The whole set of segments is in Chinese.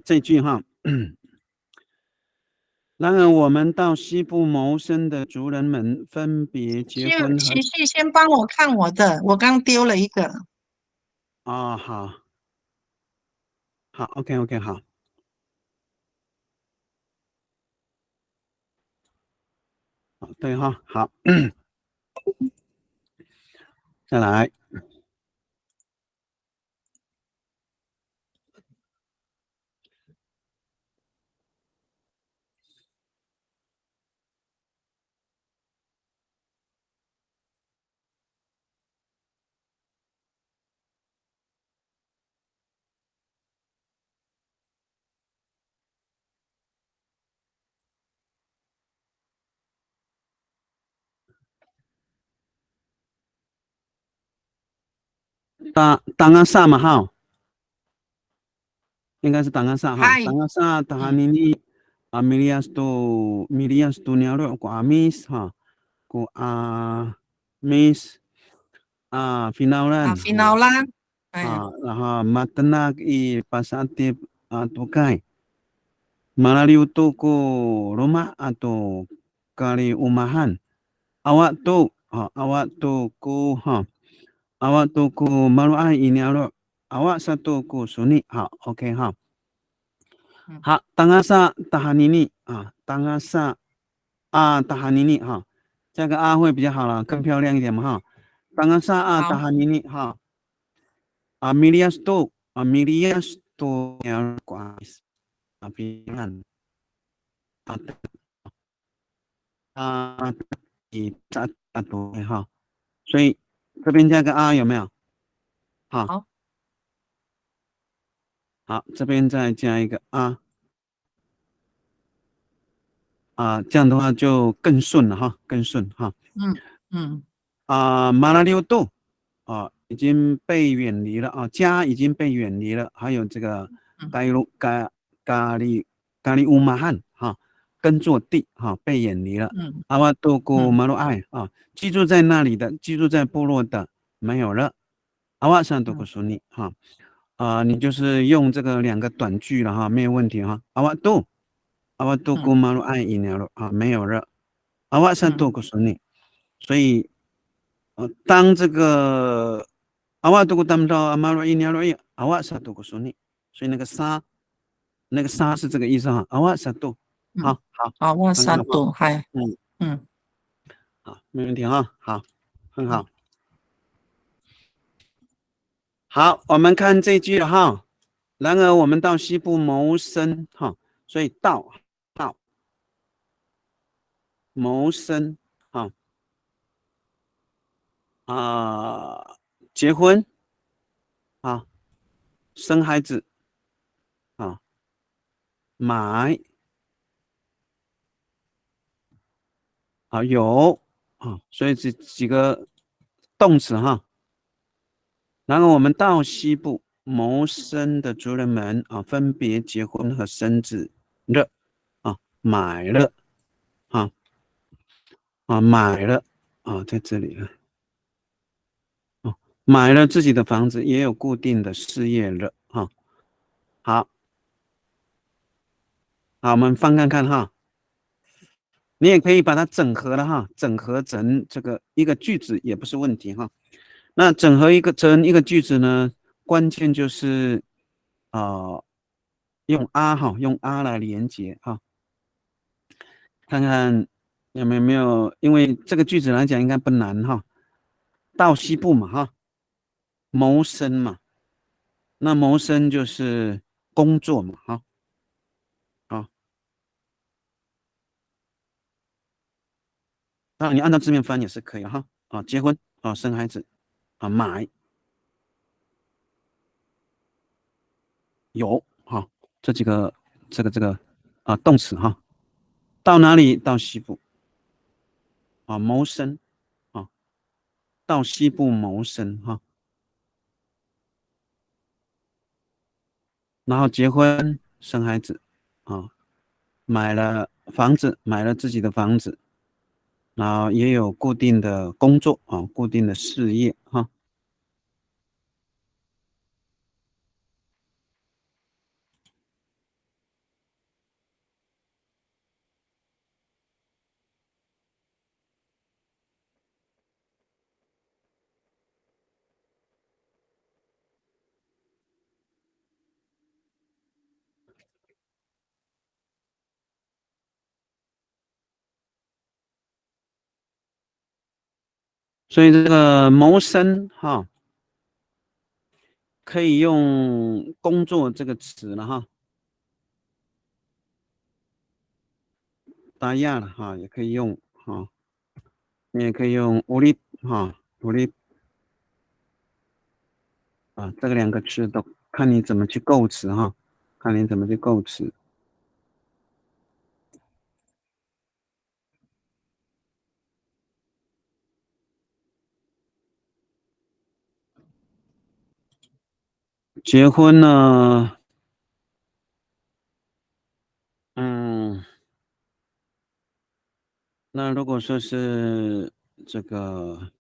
这句哈。然而，我们到西部谋生的族人们分别结婚和琪琪，先帮我看我的，我刚丢了一个。好好，OK，好，好，对哈，好，再来。档案上嘛哈，应该是档案上哈，嗨，档案上塔嗯尼尼milias tu nyalo ko amis ha ko amis finalan 菲劳拉，哎，然后 matnak i pasatip tukai malaliu tu ko rumah atau kali umahan awak tu awak tu ku awak tu ku maluai ini alo awak satu ku suni 好 OK 哈。嗯，好，tangasa tahanini tangasa tahanini 哈，加个会比较好了，更漂亮一点嘛哈。tangasa 好，tahanini 哈milias tu yang kuais pilihan 啊以对哈，所以这边加个有没有？好，好，好，这边再加一个这样的话就更顺了哈，更顺哈。嗯嗯马拉六度已经被远离了家已经被远离了，还有这个嗯咖喱乌马汉耕作地被远离了。嗯阿瓦多古嗯马鲁埃居住在那里的，居住在部落的没有了。阿瓦山多古嗯苏尼你就是用这个两个短句了哈，没有问题哈。阿瓦多古嗯马鲁埃伊鸟了没有了。阿瓦山多嗯古苏尼，所以当这个阿瓦杜古当到阿马罗伊尼亚罗伊阿瓦萨杜古苏尼，所以那个沙是这个意思哈，阿瓦萨杜，好嗯，好，好，哇很好哈，塞多，嗨，嗯，嗯好，没问题哈，好，很嗯好，好，我们看这句了哈。然而我们到西部谋生哈，所以到谋生哈结婚生孩子买有所以这几个动词哈。然后我们到西部谋生的族人们分别结婚和生子了买了啊买了在这里了买了自己的房子，也有固定的事业了好，好，我们翻看看哈。你也可以把它整合了哈，整合成这个一个句子也不是问题哈。那整合成一个句子呢，关键就是用用来连接看看有没有，因为这个句子来讲应该不难哈。到西部嘛谋生嘛，那谋生就是工作嘛好，当然你按照字面翻也是可以结婚生孩子买有这几个这个动词到哪里？到西部谋生到西部谋生然后结婚生孩子买了房子，买了自己的房子，然后也有固定的工作固定的事业所以这个谋生哈，可以用工作这个词了哈，打压了哈，也可以用哈，你也可以用우리哈，우리啊，这个两个词都看你怎么去构词哈，看你怎么去构词。结婚呢，嗯，那如果说是这个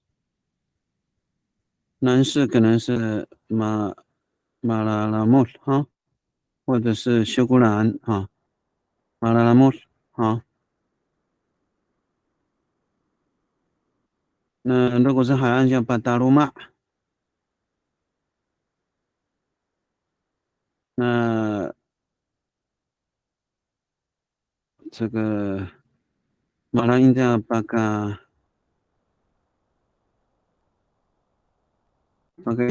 男士，可能是马拉拉木哈，或者是休古兰哈，马拉拉木哈。那如果是海岸叫巴达鲁玛，那这个马来印叫巴嘎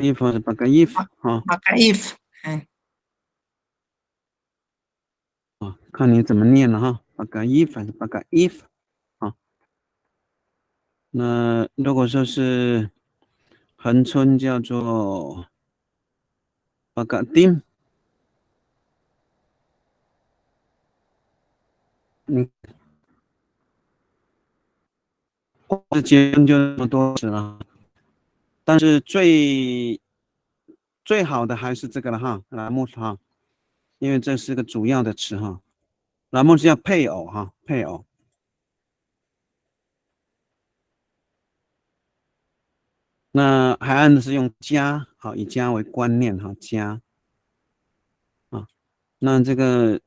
伊夫或者巴嘎伊夫哈马嘎 if，哎，啊，看你怎么念了哈，巴嘎伊夫还是巴嘎伊夫啊？那如果说是恒春叫做巴嘎丁，嗯，这结婚就那么多词了，但是最好的还是这个了哈，栏目哈，因为这是个主要的词哈，栏目是叫配偶哈，配偶。那海岸的是用家，好，以家为观念哈，家啊。那这个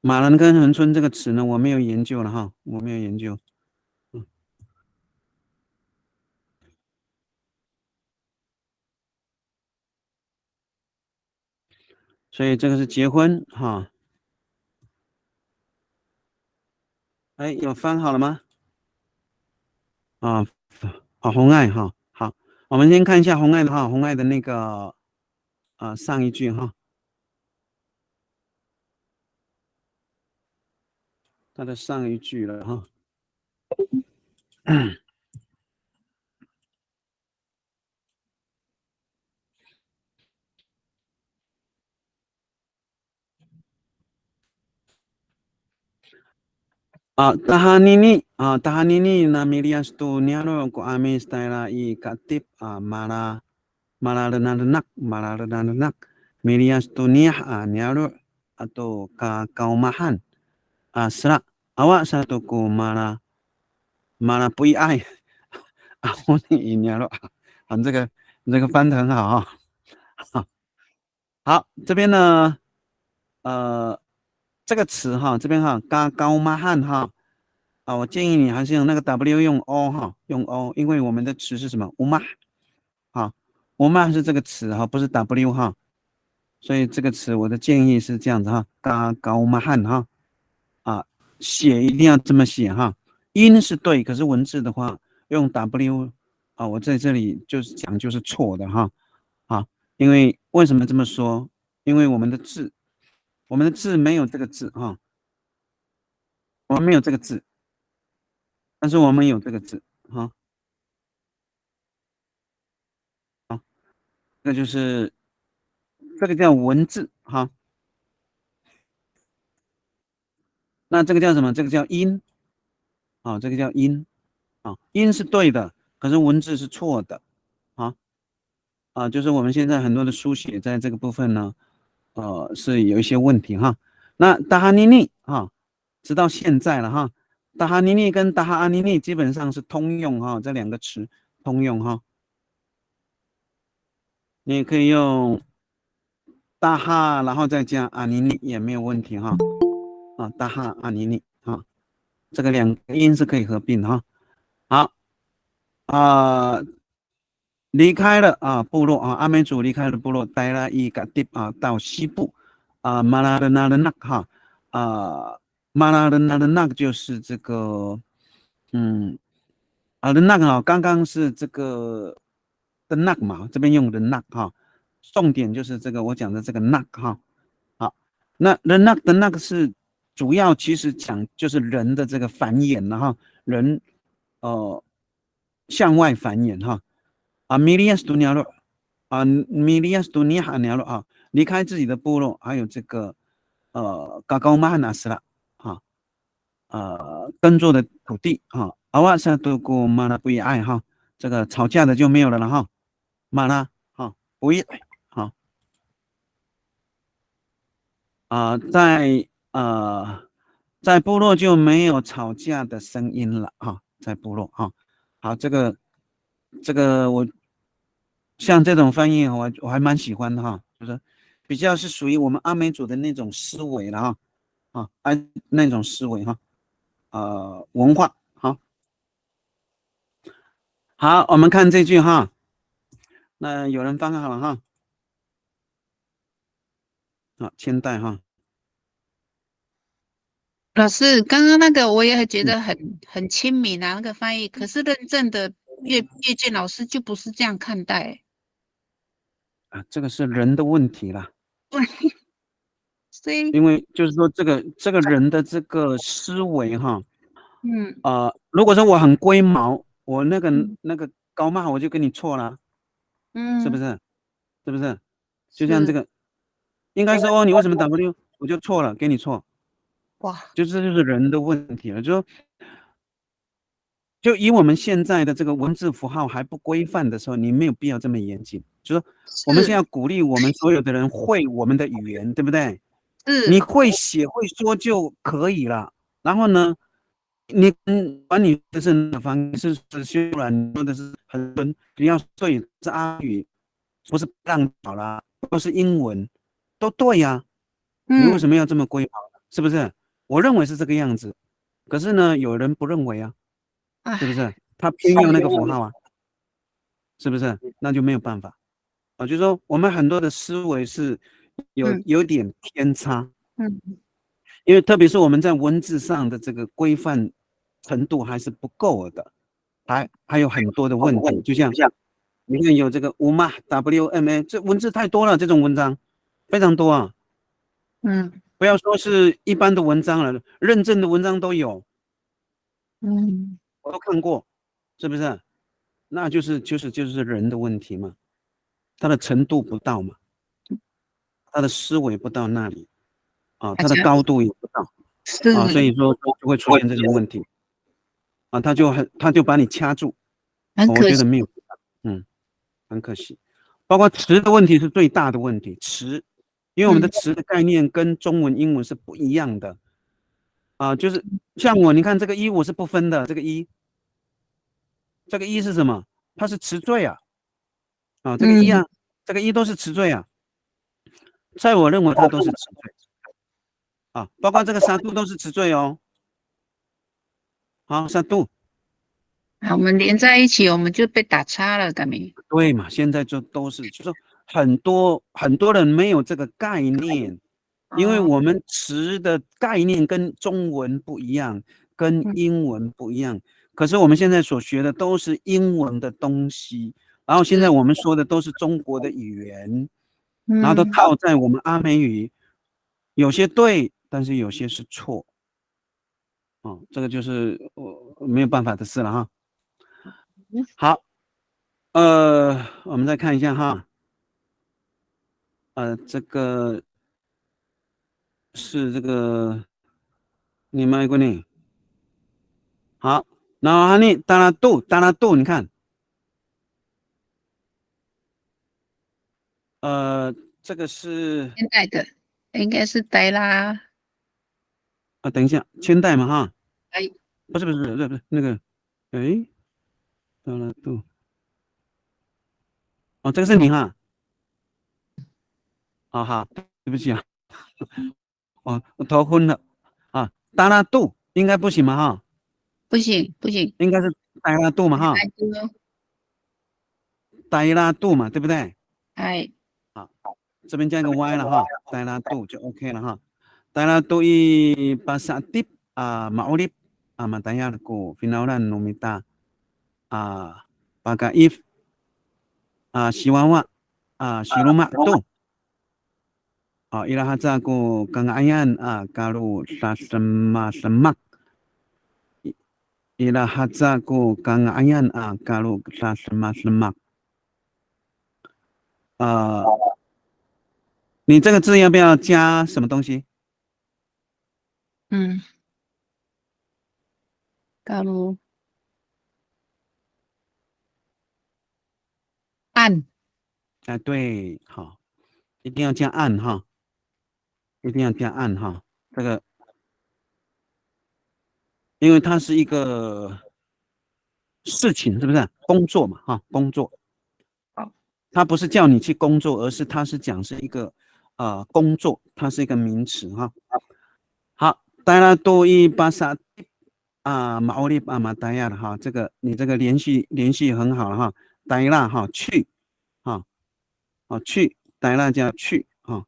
马兰跟恒春这个词呢，我没有研究了哈，我没有研究，嗯，所以这个是结婚哈。哎，有翻好了吗？啊，好，红爱哈，好，我们先看一下红爱的哈，红爱的那个上一句哈，它的上一句了哈。tahanini na Milias tu niano ko amis taira i katip malalenanak Milias tu niah niaro atau kaumahan serak awak satu ko malapui ai 我你niaro 啊，这个翻的很好啊。好，这边呢，这个词哈，这边哈，高马汉哈，我建议你还是用那个 W 用 O 哈，用 O，因为我们的词是什么？乌马，好，乌马是这个词哈，不是 W 哈，所以这个词我的建议是这样子哈，高马汉哈，啊，写一定要这么写哈，音是对，可是文字的话用 W 我在这里就是讲就是错的哈，啊，因为为什么这么说？因为我们的字没有这个字哈，我们没有这个字，但是我们有这个字哈，这就是这个叫文字哈，那这个叫什么？这个叫音这个叫音音是对的，可是文字是错的啊就是我们现在很多的书写在这个部分呢，是有一些问题哈。那达哈尼尼直到现在了哈，达哈尼尼跟达哈阿尼尼基本上是通用哈，这两个词通用哈。你也可以用大哈，然后再加阿尼尼也没有问题哈。大哈阿尼尼这个两个音是可以合并的哈。好啊、离开了部落阿美族离开了部落，待了一个地到西部马拉的那的那哈马拉的那的那个就是这个嗯的那个刚刚是这个的那个嘛，这边用的那哈，重点就是这个我讲的这个那哈。好，那那的那个是主要其实讲就是人的这个繁衍了哈，人向外繁衍哈。milias dunia 了milias dunia 了啊，离开自己的部落，还有这个高高马纳斯了啊。耕作的土地哈，阿瓦萨都过马拉不一爱哈，这个吵架的就没有了哈，马拉哈不一哈在部落就没有吵架的声音了哈，在部落哈。好，这个我像这种翻译我还蛮喜欢的哈，就是比较是属于我们阿美族的那种思维了哈那种思维哈文化好。好，我们看这句哈，那有人翻好了哈，好，千代哈，老师，刚刚那个我也觉得很亲民啊，那个翻译。可是认证的阅卷老师就不是这样看待。这个是人的问题啦，对，所以因为就是说这个人的这个思维哈，如果说我很龟毛，我那个高骂我就跟你错了，是不是？是不是？就像这个，应该说你为什么 W， 我就错了，给你错。哇，就是人的问题了，就以我们现在的这个文字符号还不规范的时候，你没有必要这么严谨。就说我们现在要鼓励我们所有的人会我们的语言，对不对？你会写会说就可以了。然后呢，你管你的是哪方是修软，说的是很纯，你要说也是阿语，不是浪好啦，都是英文，都对呀。你为什么要这么规划？是不是？我认为是这个样子，可是呢，有人不认为啊，是不是？他偏要那个符号啊，是不是？那就没有办法啊。就是说，我们很多的思维是有点偏差，因为特别是我们在文字上的这个规范程度还是不够的，还有很多的问题。就像你看有这个WMA，这文字太多了，这种文章非常多啊。不要说是一般的文章了，认证的文章都有，我都看过，是不是？那就是人的问题嘛，他的程度不到嘛，他的思维不到那里啊，他的高度也不到啊，所以说就会出现这种问题啊，他就把你掐住，我觉得没有，很可惜。包括词的问题是最大的问题，词，因为我们的词的概念跟中文、英文是不一样的。就是像你看这个一我是不分的，这个一是什么？它是词缀啊，这个一啊，这个一都是词缀啊，在我认为它都是词缀包括这个沙度都是词缀哦。好，沙度，我们连在一起，我们就被打叉了，干没？对嘛？现在就都是，就说很多人没有这个概念，因为我们词的概念跟中文不一样，跟英文不一样。可是我们现在所学的都是英文的东西，然后现在我们说的都是中国的语言，然后都套在我们阿美语，有些对，但是有些是错。这个就是我没有办法的事了哈。好，我们再看一下哈，这个是这个你们过呢？好，然后你达拉度，你看，这个是现在的应该是呆啦。等一下，千代嘛哈，哎，不是那个，哎，达拉度，这个是你哈，好，对不起啊，我头昏了达拉度应该不行嘛哈，不行，应该是达拉度嘛哈，达拉度嘛，对不对？哎，这边加一个 Y 了哈，达拉度就 OK 了哈。达拉度bahasa Tip Maulid Mataya ko finalan nomita bagaif 西娃娃西鲁马都伊拉哈扎古刚阿yan kalu sa semak伊拉哈扎古刚阿yan kalu sa semak 你这个字要不要加什么东西？Kalau 按对，好，一定要加按哈，一定要加按哈，这个，因为它是一个事情，是不是？工作嘛，哈，工作。它不是叫你去工作，而是它是讲是一个工作，它是一个名词哈。好，大家多一巴萨马欧利马达亚的哈，这个你这个联系很好了哈，呆拉哈去去呆拉叫去哈。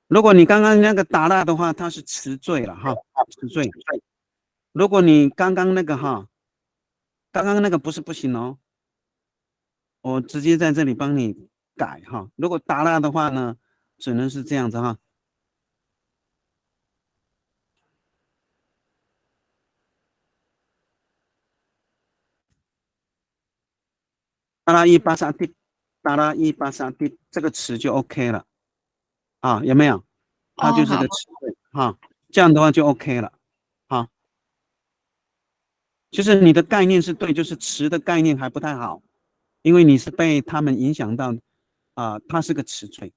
如果你刚刚那个打蜡的话，它是词缀了哈，词缀。如果你刚刚那个刚刚那个不是不行哦。我直接在这里帮你改哈，如果打蜡的话呢，只能是这样子哈。达拉伊巴萨蒂，达拉伊巴萨蒂这个词就 OK 了有没有？它就是个词汇这样的话就 OK 了其实你的概念是对，就是词的概念还不太好，因为你是被他们影响到它是个词缀。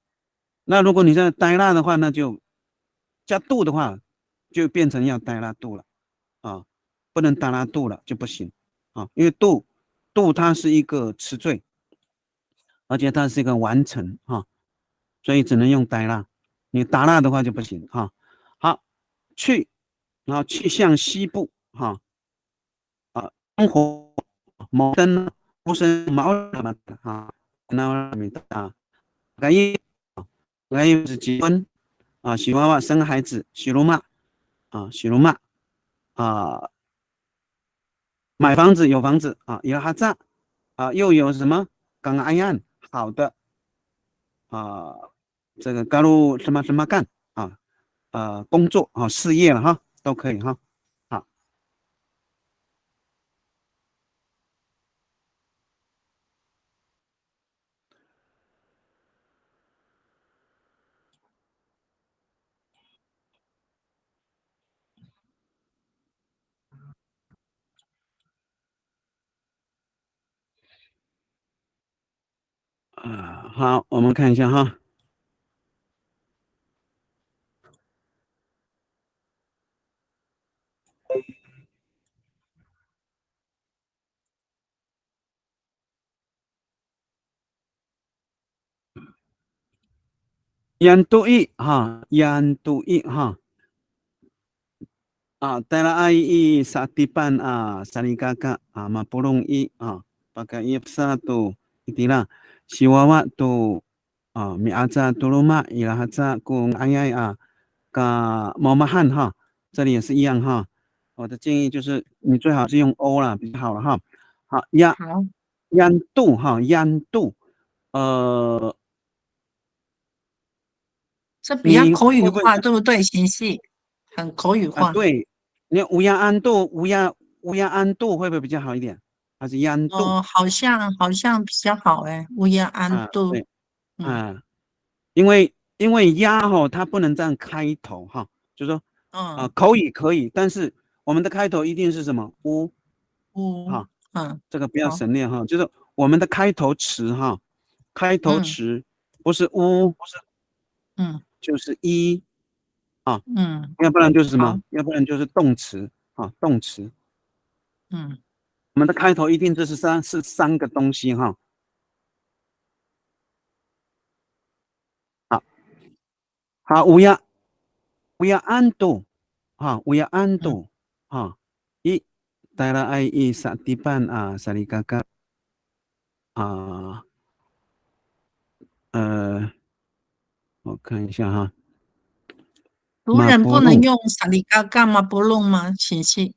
那如果你在呆蜡的话，那就加度的话，就变成要呆蜡度了不能呆蜡度了就不行因为度它是一个词缀，而且它是一个完成所以只能用呆蜡，你打蜡的话就不行好，去，然后去向西部生活毛灯无声毛什么的那米大该是结婚喜娃娃生孩子，喜罗马喜罗马买房子有房子有哈扎又有什么刚安安好的这个加入什么什么干工作事业了都可以好好，我们看一下yan tu i yan tu i tela ai i satipan saligaka mapulong i pakai i satu itilah siwawa tu miaza tuluma ilahaza kung ayai maumahan 这里也是一样我的建议就是你最好是用 O 啦，比较好了好yan度yan度这比较口语化，对不对？形系很口语化。对，你乌鸦安度，乌鸦安度会不会比较好一点？还是央度？好像比较好乌鸦安度。对，因为鸭它不能这样开头就是说口语可以，但是我们的开头一定是什么乌这个不要省略就是我们的开头词开头词不是乌，不是就是一要不然就是什么？要不然就是动词动词我们的开头一定这是三个东西好，乌鸦安度乌鸦安度一带了爱一萨地板萨里嘎嘎我看一下族人不能用萨里嘎嘎吗？不弄吗？形系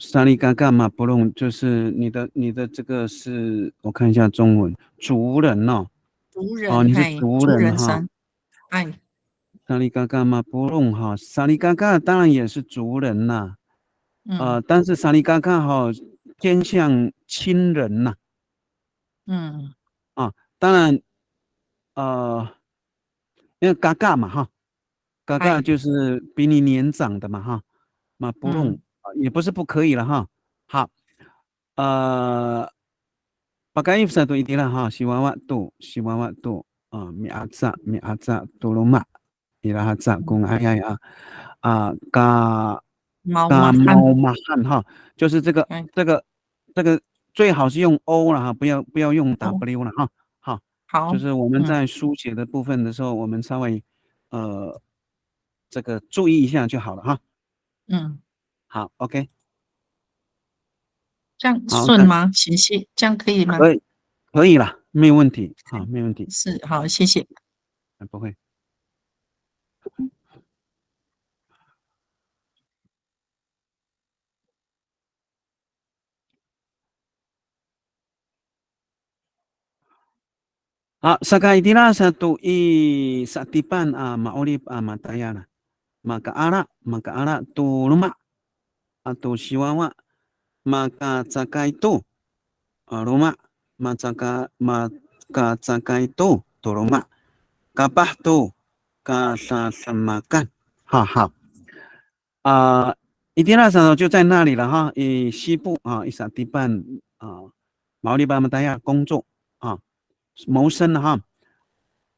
沙利嘎嘎马不弄，就是你的这个是我看一下中文，族人哦，族哦，人，你是嘿，族族人哈，人生，哎，沙利嘎嘎马不弄哈，沙利嘎嘎当然也是族人呐、嗯但是沙利嘎嘎哈偏向亲人呐、嗯，当然呃，因为嘎嘎嘛哈，嘎嘎哎，就是比你年长的嘛哈，马不弄嗯，也不是不可以了哈，好，呃。Pakai satu istilah ha si wawa tu mi aza tuluma ila haza 嗯 kung ai ai ka 毛 ka 马汉，mau mahan 哈，就是哎，这个最好是用 O 了哈，不要用 哦，W 了哈。好，就好，是我们嗯在书写的部分的时候，我们稍微呃这个注意一下就好了哈。嗯，好，OK，这样好，那顺吗？行谢，这样可以吗？可以了，没有问题，好，没有问题，是，好，谢谢。不会。Sakaitila satu satipan maulib matayana. Maka ara tu luma atau siwawa maka caka itu luma maka caka itu tu luma kapah tu kasasamakan. 哈好伊迪拉山就在那里了哈，以西部伊萨迪半毛利巴马达亚工作啊，谋生了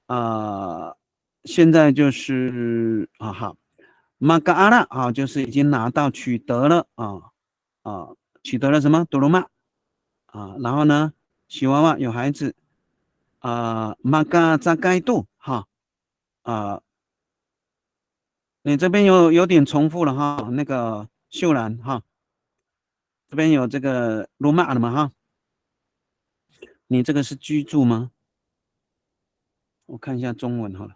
哈。现在就是好，马嘎阿拉就是已经拿到取得了取得了什么多罗曼然后呢，喜娃娃有孩子马嘎扎盖杜哈啊，你这边有点重复了哈，那个秀兰哈，这边有这个罗马的嘛哈，你这个是居住吗？我看一下中文好了，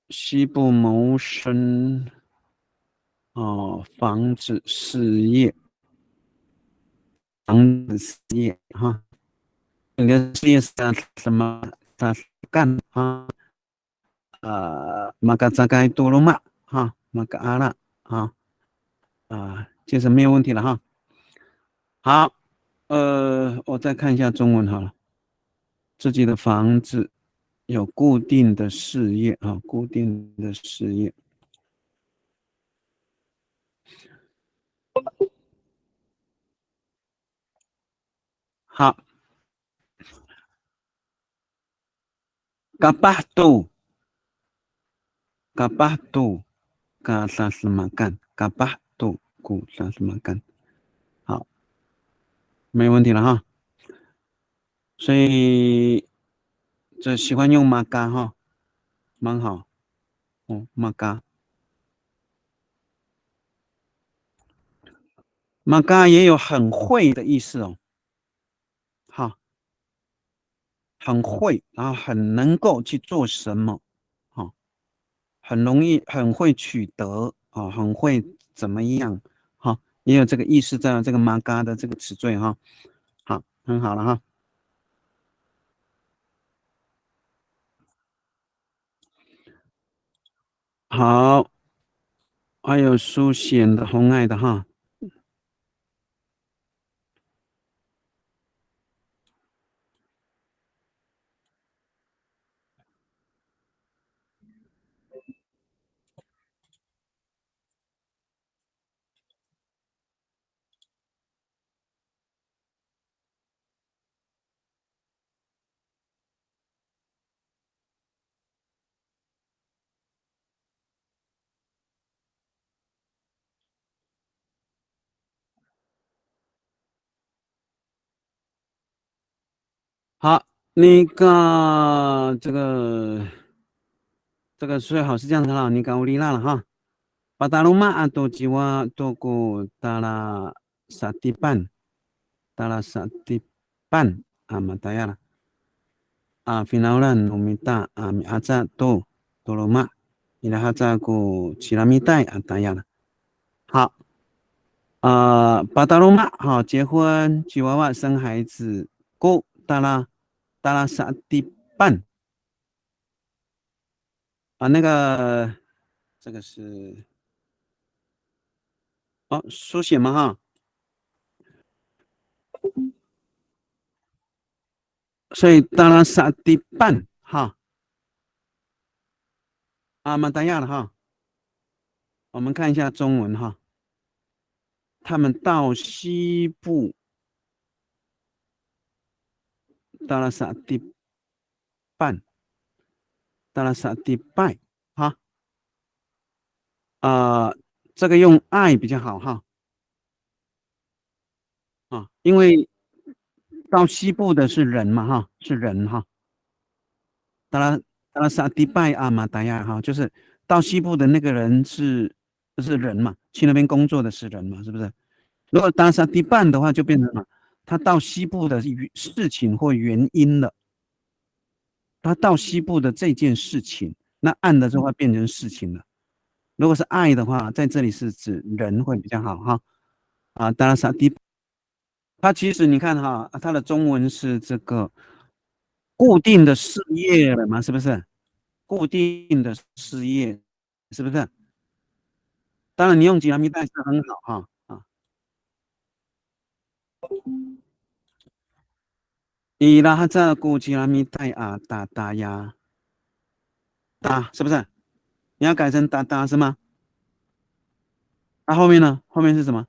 西部谋生房子事业，房子事业哈，你的事业是什么？他干马嘎扎盖多罗马哈，马嘎阿拉就是没有问题了哈。好，我再看一下中文好了，自己的房子有固定的事业固定的事业。好，kapah tu kapah tu kasasemakan kapah tu kusasemakan，好，没问题了哈。所以这喜欢用马嘎哈，蛮好马嘎马嘎也有很会的意思哦，哈，很会，然后很能够去做什么，很容易，很会取得很会怎么样，也有这个意思在这个马嘎的这个词缀哈，好，很好了哈。好，还有书写的红爱的哈。好，那个这个最好是这样子了，你搞乌里拉了哈。巴达鲁马多吉瓦多古达拉萨蒂班，达拉萨蒂班马达亚了finaulan umita mi aza to toloma，你的哈扎古奇拉米代达亚了。好。巴达罗玛哈结婚，吉娃娃生孩子，过达拉萨蒂半那个这个是书写嘛哈，所以达拉萨蒂半哈马达亚了哈，我们看一下中文哈，他们到西部达拉萨蒂半，达拉萨蒂拜哈这个用爱比较好哈因为到西部的是人嘛哈，是人哈。达拉萨迪拜马达亚哈，就是到西部的那个人是人嘛，去那边工作的是人嘛，是不是？如果达拉萨迪半的话，就变成了他到西部的事情或原因了，他到西部的这件事情，那暗的就会变成事情了。如果是爱的话，在这里是指人会比较好哈达拉萨迪，它其实你看哈，它的中文是这个固定的事业了嘛，是不是？固定的事业，是不是？当然，你用吉拉米带是很好哈伊拉哈扎古吉拉米带达呀达，是不是？你要改成达是吗？那后面呢？后面是什么？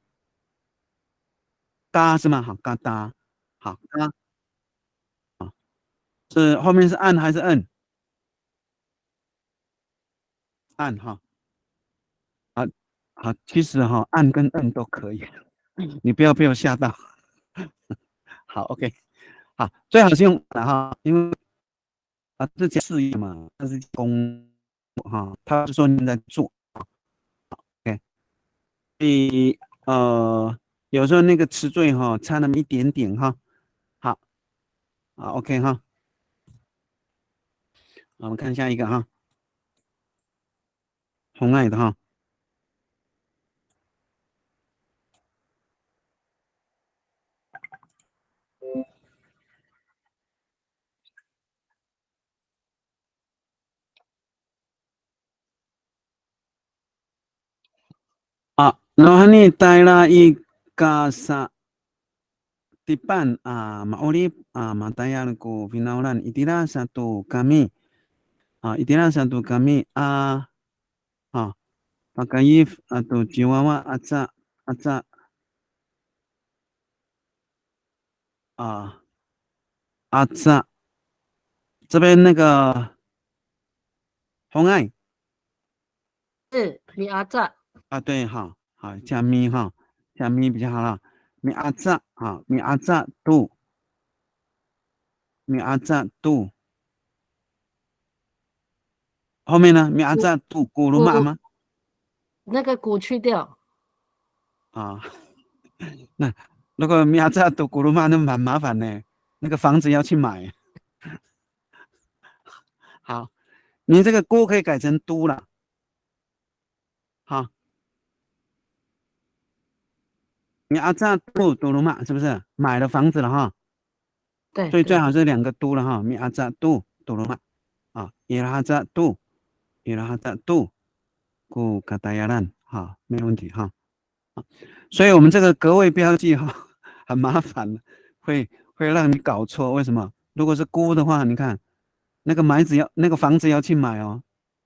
嘎是吗？好，嘎达，好嘎是后面是按还是摁？按哈好，其实按跟摁都可以，你不要被我吓到。好，OK，好，最好是用因为这讲事业嘛，它是工他是说你在做，OK，所以有时候那个词缀差那么一点点好，OK 哈，我们看下一个红爱的rohani taila ikasa tipan maulib matayal ko pinaulan itira satu kami pakayif atau chihuahua atsa 这边那个红爱是米阿扎对好加咪加咪比较好了，米阿扎米阿扎度后面呢米阿扎度古鲁玛吗？那个鼓去掉那如果米阿扎度古鲁玛那蛮麻烦呢，那个房子要去买。好，你这个锅可以改成都了。好，你都鲁玛是不是买了房子了对，所以最好是2个都了米阿扎都鲁玛伊拉哈扎都古卡达亚兰没问题所以我们这个格位标记很麻烦，会让你搞错。为什么？如果是估的话，你看那个那个房子要去买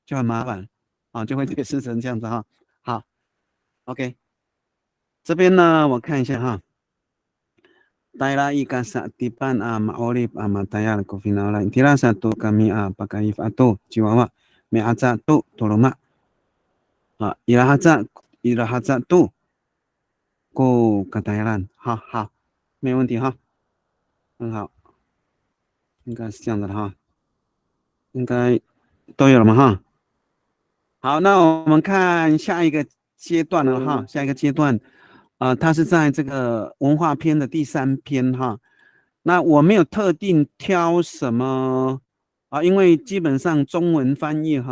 就很麻烦就会解释成这样子好 ，OK， 这边呢我看一下Taila ika sa tipan maolip matayal ko finala intira satu kami pakaif ato chihuahua me aza tu toloma irahaza tu ko katayalan 好，没问题很好，应该是这样的应该都有了嘛好，那我们看下一个阶段了下一个阶段它是在这个文化篇的第3篇那我没有特定挑什么因为基本上中文翻译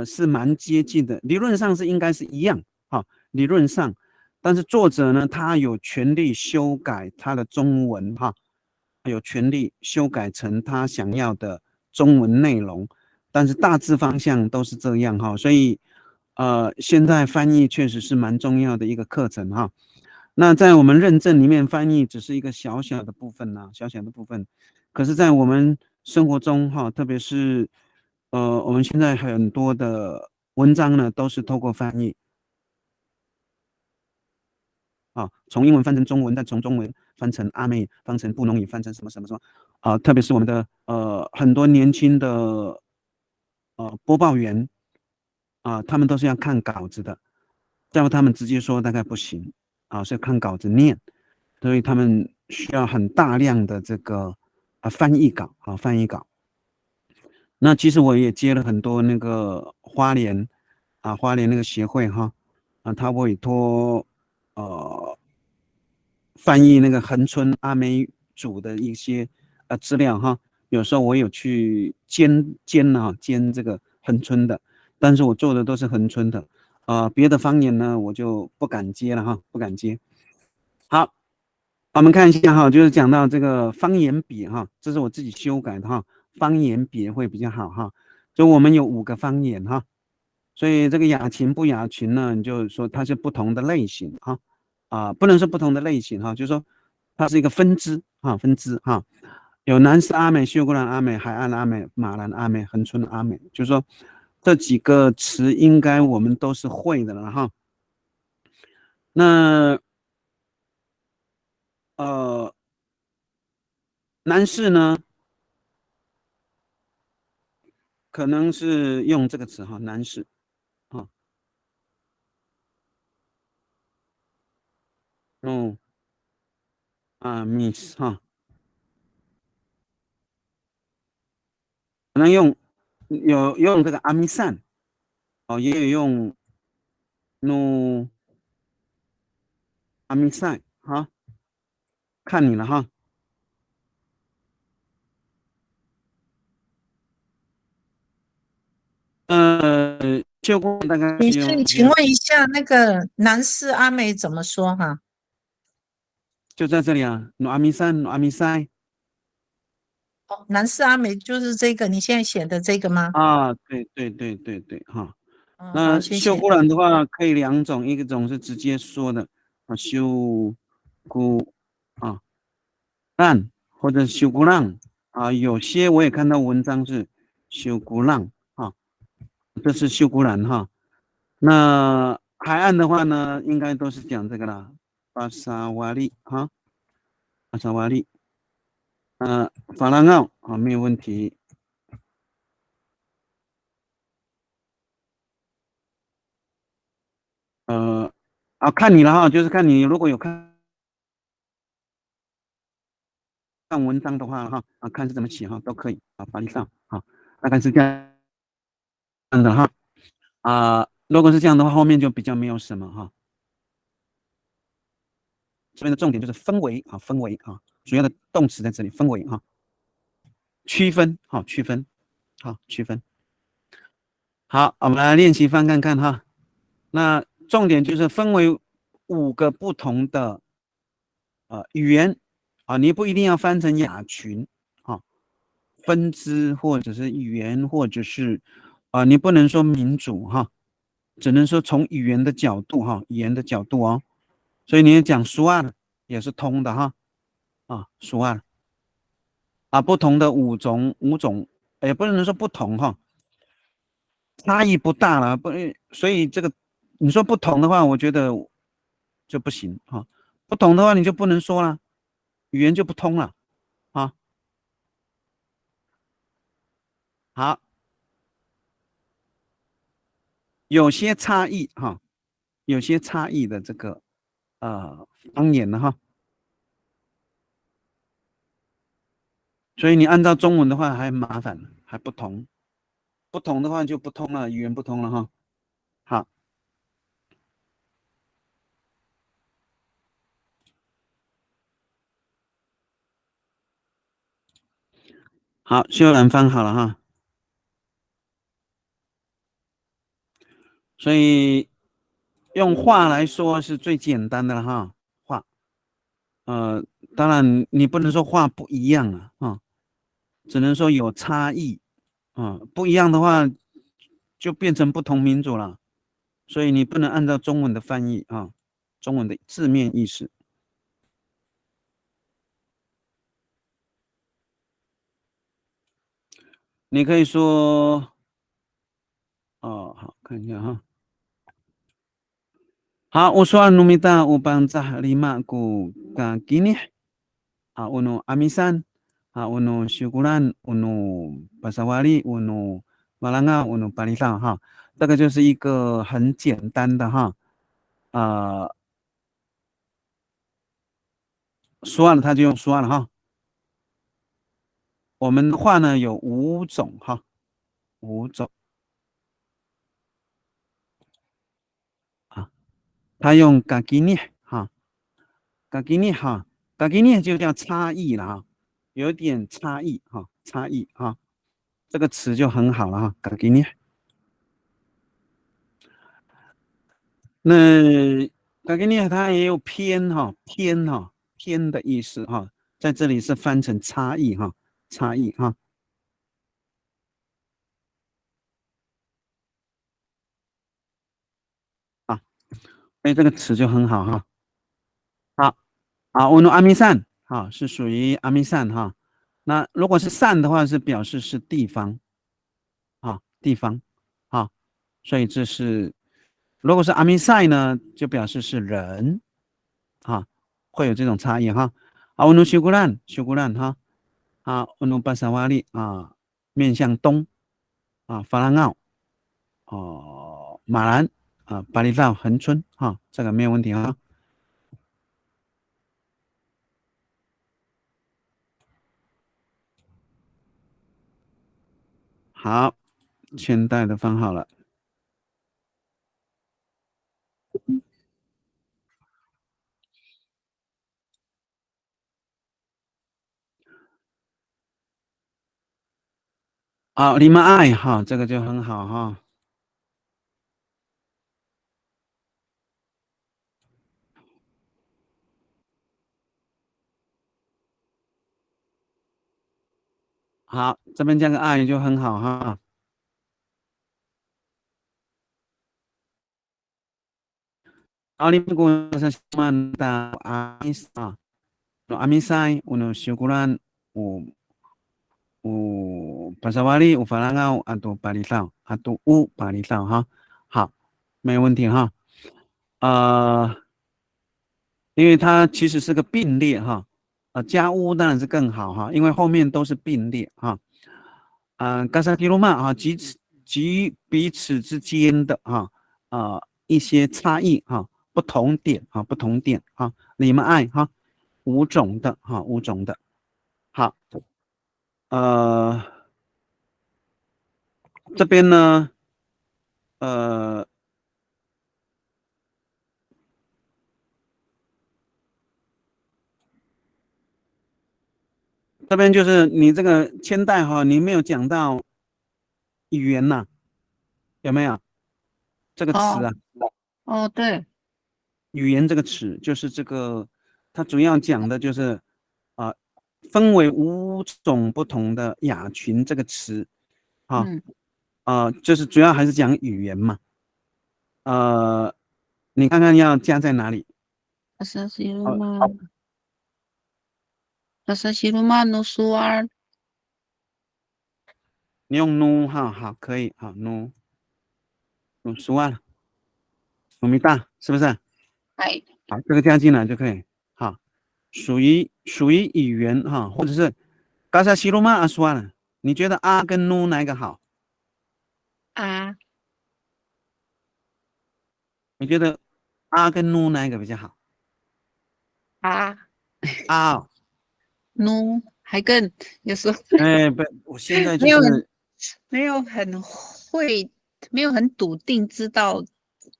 是蛮接近的，理论上是应该是一样理论上，但是作者呢，他有权利修改他的中文哈，有权利修改成他想要的中文内容，但是大致方向都是这样哈，所以现在翻译确实是蛮重要的一个课程哈。那在我们认证里面，翻译只是一个小小的部分呐，小小的部分。可是，在我们生活中哈，特别是我们现在很多的文章呢，都是透过翻译啊，从英文翻成中文，再从中文翻成阿美，翻成布农语，翻成什么什么什么啊，特别是我们的很多年轻的播报员啊，他们都是要看稿子的，要不他们直接说大概不行啊，是要看稿子念，所以他们需要很大量的这个翻译稿啊，翻译稿。那其实我也接了很多那个花莲那个协会哈他委托翻译那个恒春阿美族的一些资料哈，有时候我有去兼这个恒春的，但是我做的都是恒春的别的方言呢我就不敢接了哈，不敢接。好，我们看一下哈，就是讲到这个方言别哈，这是我自己修改的哈，方言别会比较好哈。就我们有5个方言哈，所以这个雅群不雅群呢，你就说它是不同的类型哈，不能说不同的类型哈，就是说它是一个分支哈，分支哈，有南势阿美、秀姑兰阿美、海岸阿美、马兰阿美、恒春阿美，就是说这几个词应该我们都是会的了哈。那南势呢，可能是用这个词哈，南势啊，miss 哈，可能用这个阿米散也有用 no 阿米赛哈，看你了哈。就过大概你是用请问一下，那个南势阿美怎么说哈？就在这里啊，no 阿米散 no 阿米赛哦，南势阿美就是这个你现在写的这个吗？对哈。哦，好，那谢谢。秀姑兰的话可以2种，一种是直接说的秀姑兰或者秀姑浪有些我也看到文章是秀姑浪这是秀姑兰哈。那海岸的话呢，应该都是讲这个啦，巴沙瓦利哈，巴沙瓦利，法兰奥没有问题。看你了哈，就是看你如果有看文章的话哈，看是怎么写哈，都可以法律上大概是这样的哈如果是这样的话，后面就比较没有什么哈。这边的重点就是氛围氛围主要的动词在这里，氛围区分区分区分。好，我们来练习翻看看哈。那重点就是分为5个不同的语言你不一定要翻成雅群分支或者是语言，或者是你不能说民主哈，只能说从语言的角度语言的角度所以你讲苏二也是通的哈苏二不同的五种，也不能说不同差异不大了，所以这个你说不同的话，我觉得就不行不同的话你就不能说了，语言就不通了好，有些差异有些差异的这个方言的所以你按照中文的话还麻烦，还不同，不同的话就不通了，语言不通了好，好，修兰翻好了所以用话来说是最简单的了哈，话。当然你不能说话不一样啊，只能说有差异，不一样的话就变成不同民族了，所以你不能按照中文的翻译啊，中文的字面意思。你可以说，好，看一下哈。好，usual numita upang sa 5 ku kagini. Uno amisan, uno syukuran, uno pasawari, uno malanga, uno palisa 哈，这个就是一个很简单的哈，说完了他就用说完了哈。我们的话呢有5种哈，5种啊，他用 gagini 哈。gagini 哈 gagini 就叫差异了哈，有点差异哈，差异哈，这个词就很好了哈 gagini。那 gagini 它也有偏哈，偏的意思哈，在这里是翻成差异哈，差异哈。所以这个词就很好哈。好uno 阿弥散是属于阿弥散哈。那如果是散的话，是表示是地方地方所以这是如果是阿弥赛呢，就表示是人会有这种差异哈。uno 修古兰哈uno 巴萨瓦利面向东法兰奥马兰巴厘岛恒春这个没有问题哈。好，现代的放好了。你们爱哈，这个就很好哈。好，这边加个爱就很好哈。Alimku sa manta amisa no amisai uno syukuran pasawari ufalangau atau parisau atau parisau 哈，好，没有问题哈。因为它其实是个并列哈，加乌当然是更好哈，因为后面都是并列哈。嘎萨提鲁曼及彼此之间的一些差异不同点你们爱5种的5种的。好，这边呢，这边就是你这个签代你没有讲到语言呐，有没有这个词啊？对，语言这个词就是这个，它主要讲的就是分为5种不同的亚群这个词就是主要还是讲语言嘛。你看看要加在哪里？Bahasa Siluman Nusuar 你用 nu 好，可以nu 说完努米大是不是？哎，好，这个加进来就可以。好，属于语言或者是嘎萨西鲁曼说了，你觉得跟 nu 哪一个好？你觉得跟 nu 哪一个比较好？nu 还更有时候不，我现在就是没有很会，没有很笃定知道，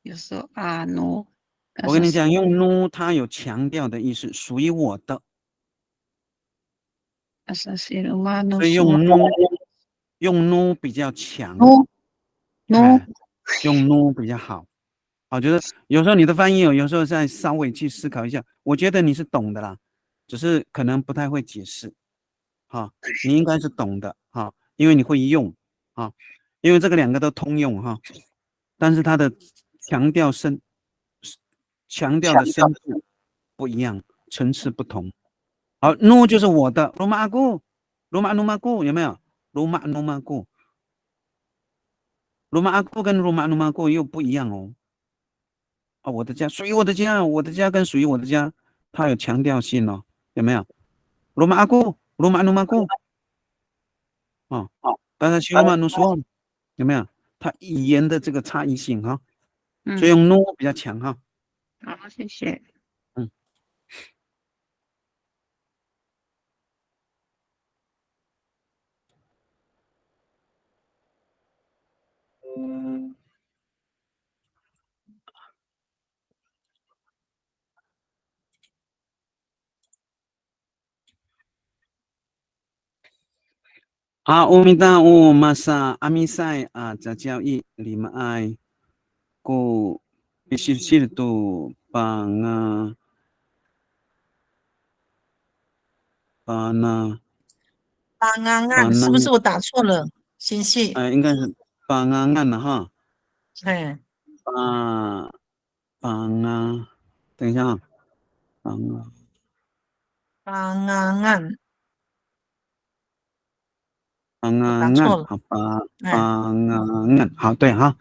有时候nu。我跟你讲，用 nu 它有强调的意思，属于我的，所以用 nu 比较强，用 nu 比较好。啊，就是有时候你的翻译有时候再稍微去思考一下，我觉得你是懂的啦，只是可能不太会解释。哈，你应该是懂的哈，因为你会用啊，因为这个两个都通用哈，但是它的强调深，强调的深度不一样，层次不同。好，no 就是我的罗马姑，罗马努马姑有没有？罗马努马姑，罗马阿姑跟罗马努马姑又不一样哦。啊，我的家属于我的家，我的家跟属于我的家，它有强调性哦，有没有？罗马阿姑，罗马努马姑，哦，刚才修罗马努说有没有？它语言的这个差异性哈，所以用 no 比较强哈。好，谢谢。嗯。啊，阿弥达乌玛萨阿弥赛啊，在教义里面爱故必须是度帮啊帮啊安安帮安，是不是啊，我打错了？星系，应该是帮啊按了哈，哎，帮帮啊，等一下啊，帮啊安安安，帮我啊按，打错了，好帮哎，帮啊按，好对哈。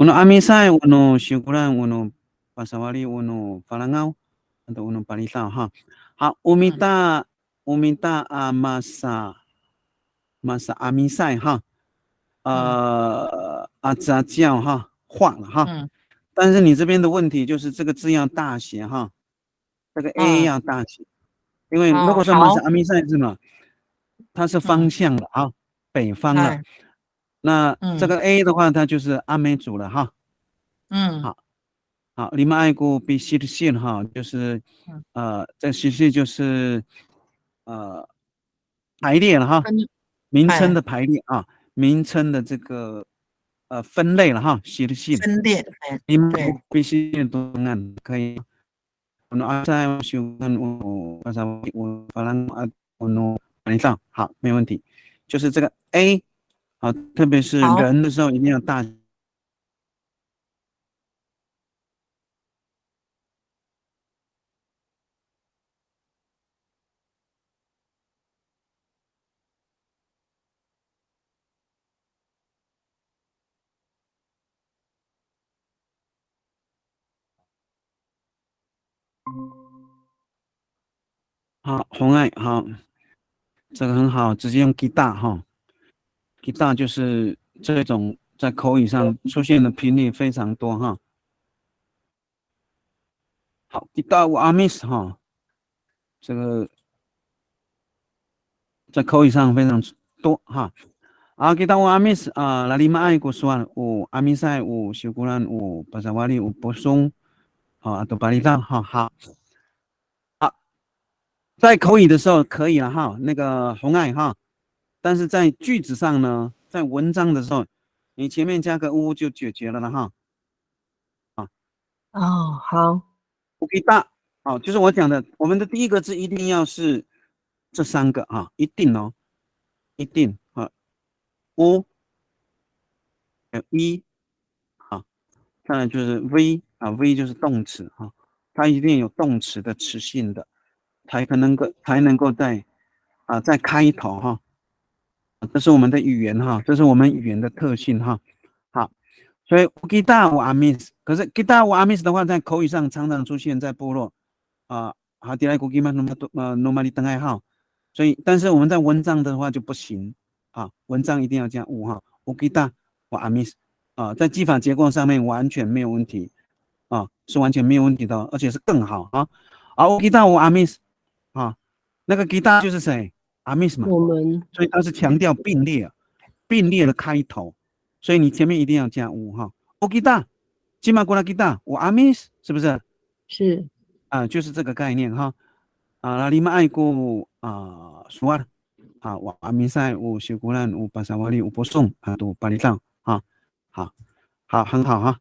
Uno amisai, uno syukuran, uno pasawali, uno falangau, atau uno palisau ha. Ha, 嗯 umita masa amisai 哈，嗯杂教哈，画了哈。嗯，但是你这边的问题就是这个字要大写哈，这个 A 哦要大写，因为如哦，果说 masa 好， amisai 是嘛，它是方嗯，向的啊，北方了。哎，那这嗯个 A 的话，它就是阿美族了哈。嗯好。好，你们爱国必须的信哈，就是嗯，这其实就是呃排列了哈，跟名称哎的排列啊，名称的这个分类了哈，写的信，分裂，哎，你们对，必须都按可以。我在修看我刚才我法兰我弄上好，没问题，就是这个 A 啊，特别是好，人的时候一定要大。好，红爱好，这个很好，直接用 guitar 哈，guitar 就是这种在口语上出现的频率非常多哈。好，guitar 我 amis 哈，这个在口语上非常多哈。啊，guitar 我 amis 啊，拉里马爱古说我 amisai 我修古兰我巴萨瓦里我播送，好，啊，都巴里达哈好。在口语的时候可以了哈，那个红爱哈，但是在句子上呢，在文章的时候，你前面加个乌就解决了哈。哦，好，乌比大，哦，就是我讲的，我们的第一个字一定要是这三个啊，一定哦，一定啊，乌一啊，再来就是 V 啊，V 就是动词哈，它一定有动词的词性的，才能够在开头哈。这是我们的语言哈，这是我们语言的特性哈。好，所以 guitar 我 amis，可是 guitar 我 amis 的话，在口语上常常出现在部落啊，好，第来古 gima normally 等爱好，所以但是我们在文章的话就不行啊，文章一定要加五哈 guitar 我 amis 啊，在记法结构上面完全没有问题啊，是完全没有问题的，而且是更好啊。啊，guitar 我 amis 啊，那个 guitar 就是谁 amis 嘛。我们所以它是强调并列，并列的开头，所以你前面一定要加五哈。o k 大，起码过来 kita，我阿弥是不是是啊？就是这个概念哈。啊，那你们爱过啊，说啊，我阿弥赛，我修古兰，我巴沙瓦里，我播送啊，都巴里上啊，好，好，很好哈。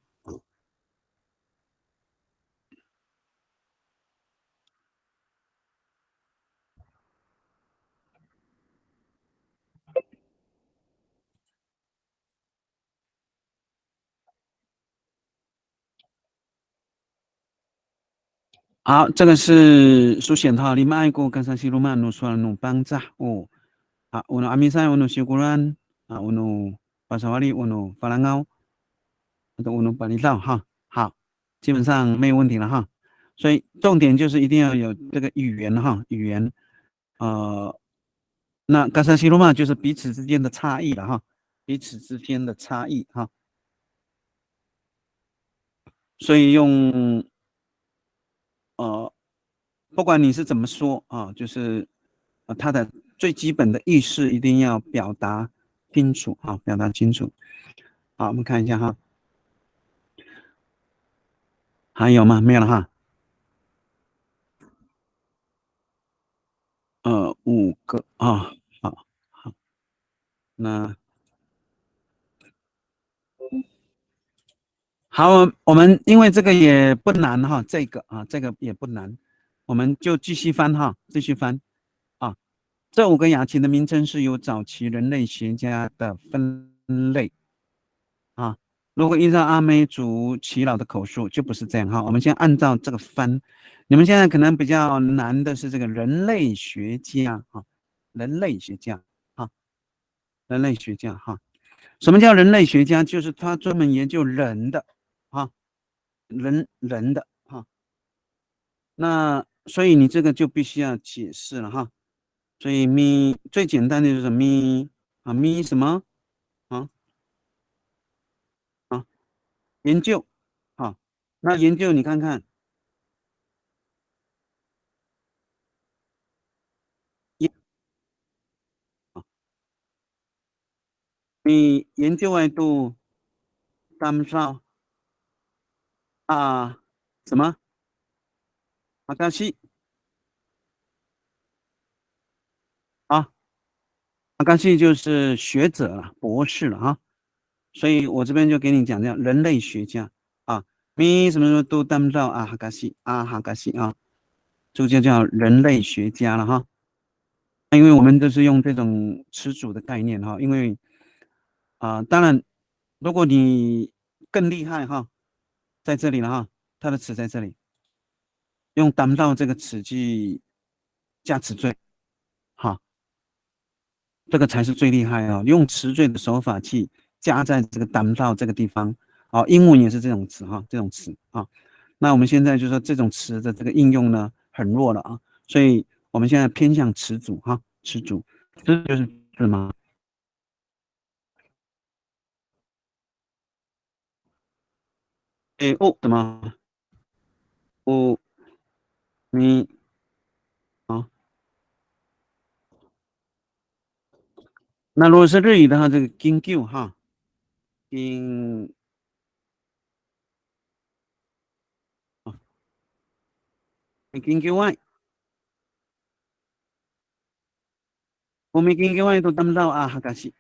好，这个是书写哈，lima ekor kasasi rumah nu suara nu bangsa oh. Unu amisai unu syukuran, unu pasawari unu falangau atau unu palitau哈，好，基本上没有问题了哈。所以重点就是一定要有这个语言哈，语言，那 kasasi rumah 就是彼此之间的差异了哈，彼此之间的差异哈。所以用不管你是怎么说啊，就是它的最基本的意思一定要表达清楚啊，表达清楚。好，我们看一下哈，还有吗？没有了哈。5个啊，好，好，那好，我们因为这个也不难哈，这个也不难，我们就继续翻哈，继续翻啊。这5个雅琴的名称是由早期人类学家的分类啊。如果依照阿美族耆老的口述，就不是这样哈。我们先按照这个翻。你们现在可能比较难的是这个人类学家啊，人类学家啊，人类学家哈。什么叫人类学家？就是他专门研究人的啊，人的哈。那所以你这个就必须要解释了哈。所以咪最简单的就是咪啊咪什么啊啊研究啊。那研究你看看，你研究外度当上啊什么阿卡西啊，阿卡西就是学者了，博士了啊。所以我这边就给你讲讲人类学家啊，咪什么什么都当不到啊哈卡西啊哈卡西啊，这个就叫人类学家了哈。因为我们都是用这种词组的概念哈，因为当然如果你更厉害哈，在这里了哈，它的词在这里，用当到这个词去加词缀，哈，这个才是最厉害哦，用词缀的手法去加在这个当到这个地方，英文也是这种词哈，这种词啊。那我们现在就说这种词的这个应用呢很弱了啊，所以我们现在偏向词组哈，词组，这就是是吗？怎么？哦，你啊，那如果是日语的话，这个 gingu 哈，gin 啊，gingu 外，我们 gingu 外都当不到啊，哈卡西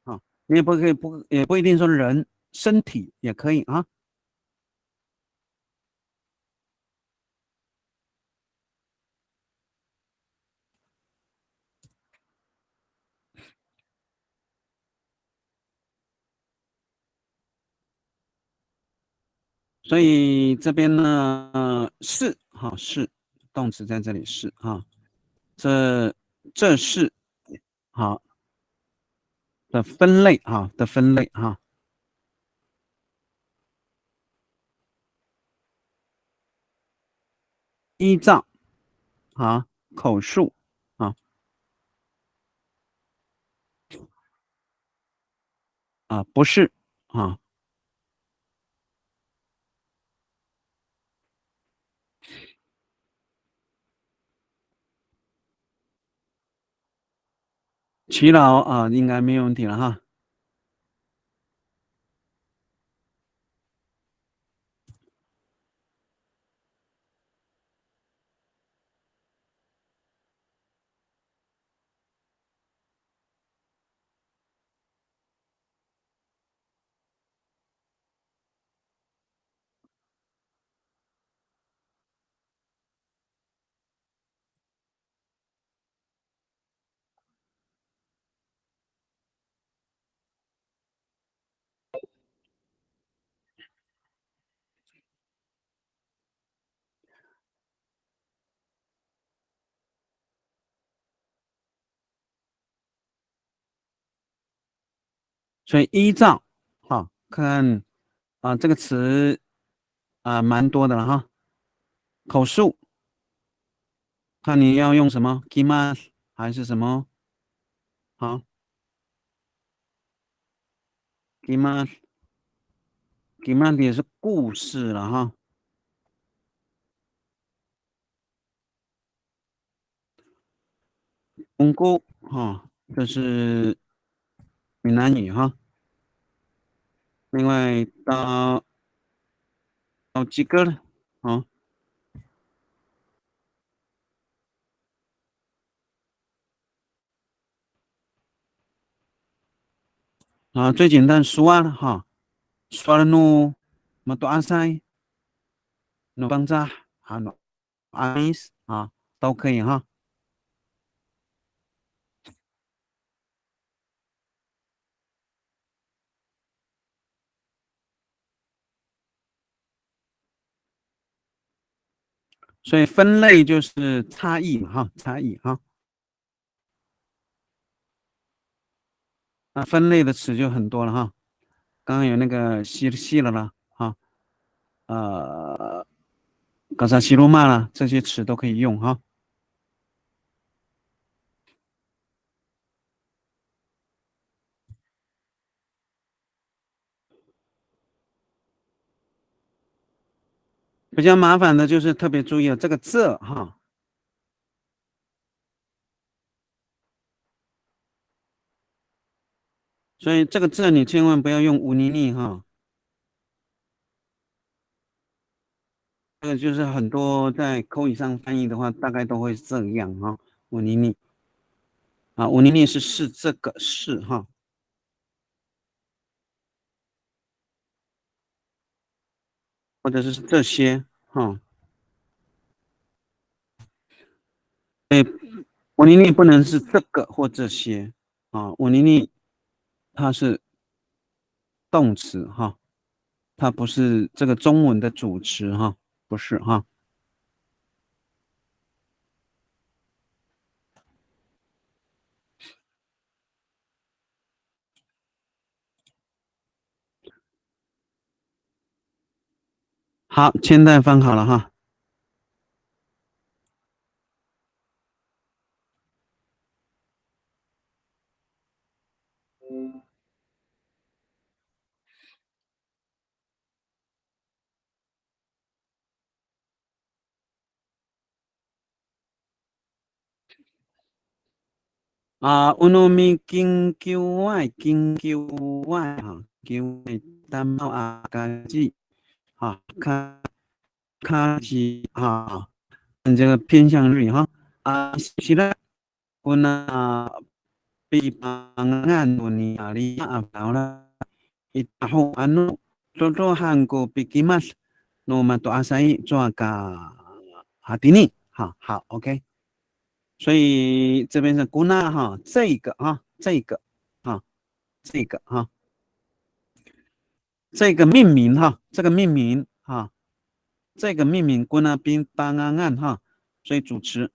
啊，你也不可以也不一定说人身体也可以啊。所以这边呢，是哈是动词在这里是哈，这是好的分类哈的分类哈，依照啊口述啊不是啊耆老应该没有问题了哈。所以依照看这个词蛮多的了哈。口述，看你要用什么 gimas 还是什么？好 gimas 也是故事了哈。公姑这是闽南语哈。另外到几个了最简单说了哈，说了努么多阿塞努邦扎努阿米斯都可以哈。所以分类就是差异嘛哈，差异哈。那分类的词就很多了哈。刚刚有那个西了啦哈，冈萨西鲁玛啦，这些词都可以用哈。比较麻烦的就是特别注意了这个这哈。所以这个字你千万不要用乌尼尼哈，这个就是很多在口语上翻译的话，大概都会这样哈。乌尼尼乌尼尼是这个是哈，或者是这些哈。乌尼尼不能是这个或这些乌尼尼它是动词哈。它不是这个中文的主词哈，不是哈。好，千代翻好了哈。有农民研究外叫担猫家己卡是这个偏向日语哈是啦，我那比方案多尼里好了，一后做韩国比基马斯，那么多阿塞做个迪尼好 OK。所以这边是古纳这个这个这个命名这个命名这个命名古纳宾邦案所以主持